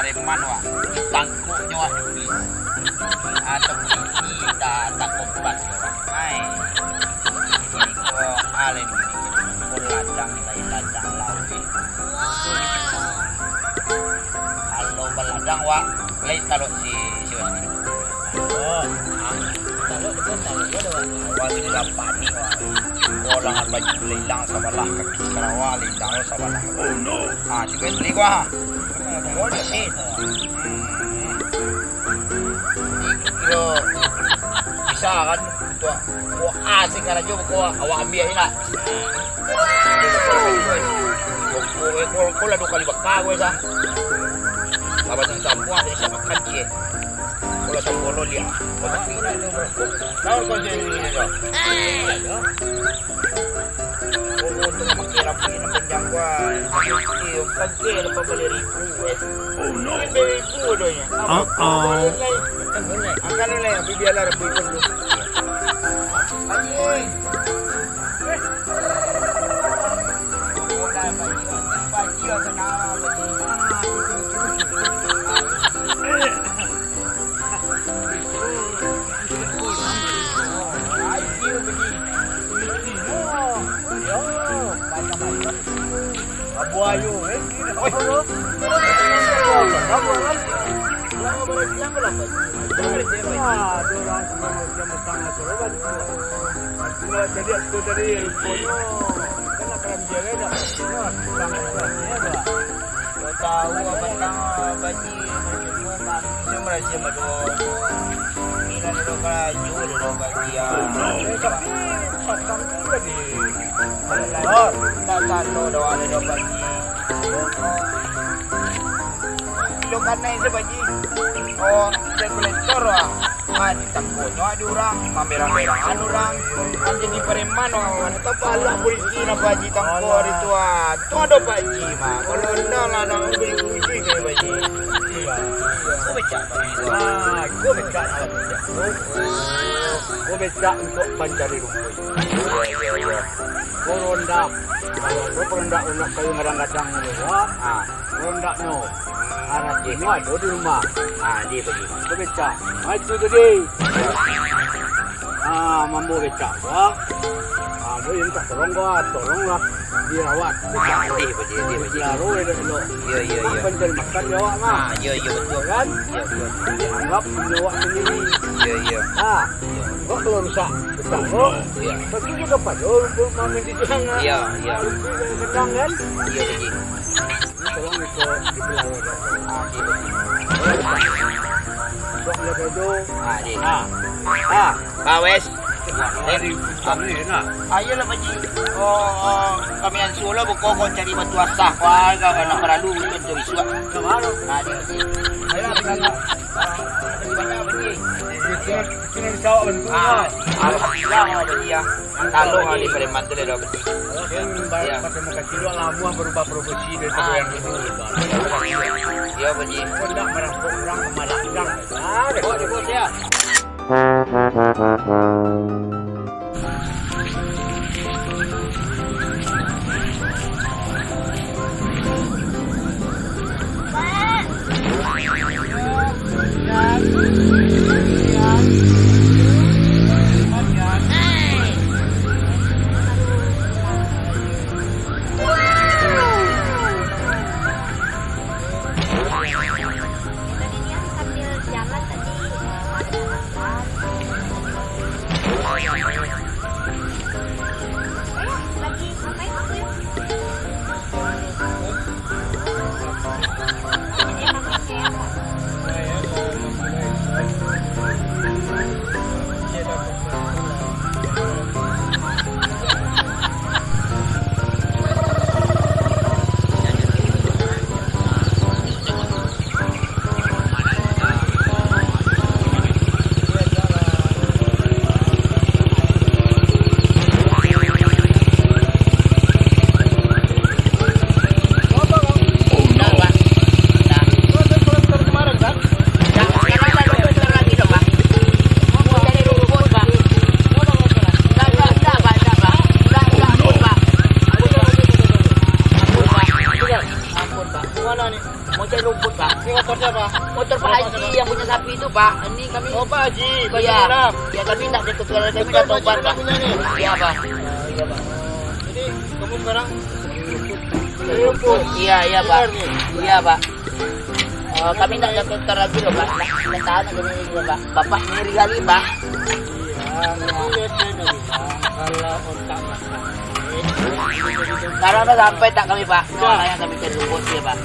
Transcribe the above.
pareman wa. Tangkuknya wa di. Atau ini tak kompas. Hai. Ini ko alen ini. Ko ladang lawi. Halo baladang wa. Lain talok si Wasni. Oh, talok doa. Wa di dapat ni wa. Orang baju lelang sabalah kaki Sarawak lelang sabalah. Oh no. Cuba beli gua. Oh ni. Kilo bisa kan untuk gua asing kan aja gua awak ambil ni lah. Kau lah 2 kali bakar gua sah. Abang sampuan jadi siapa kaji. Kalau sampolo dia. Kau kau jadi ni dah. Untuk makira punya panjang gua. Yung pagke lepas beli ribu. Oh no. Ribu doanya. Akan ni lah biarlah ribu dulu. Aji. Baju kena Abu Ayu, tahu apa tang baji semua dia madon ini lo baju lo bagia tapi pasang tadi oh tak lo doa lo baji lo kan naik sebaji oh sekulektor di tangkutnya ada orang mamerang-merang orang jadi preman orang atau pala polisi na baji tangkor itu tu ada baji mah kalau ndak lah nak beli kunci ke baji kau becak kau becak kau becak untuk pancari rumput kau rondak kau rondak nak kayu ngadang-ngadang rondak no arah sini ada di rumah dia pergi kau becak itu tadi mampu becak gua boleh minta tolonglah dirawat dia pergi lalu elok iya pencari makan jawab mah iya betul kan dianggap jawab sendiri iya kok kalau rusak besar kok tapi juga dapat untuk mamin di sana iya sedang kan iya pergi tolong itu dipelang sok ya bodoh bawes dari kami nak ayolah baji kami yang solo buko cari batu asah warga kana perlu untuk isuak kemana dia ayolah kita banyak baji kita sawak bentuk alhamdulillah dia kalau di preman tu dah baji ya pakai muka kilo lama berubah profesi dari yang dulu ya baji hendak merampok orang kemalang bos ya Mau cari rumput, Pak. Ini motornya Pak? Motor Pak Haji yang punya sapi itu Pak. Ini kami. Oh Pak Haji, Iya. Ya kami tak ada keturunan kami dah tobat Pak. Iya Pak. Iya Pak. Jadi kamu sekarang Iya Pak. Iya Pak. Kami tak ada dokter lagi loh Pak. Nah, tahan aja nih Pak. Bapak ngiri kali Pak. kalau otak masak. Sekarang udah sampai tak kami Pak. Soalnya kami cari rumput ya Pak.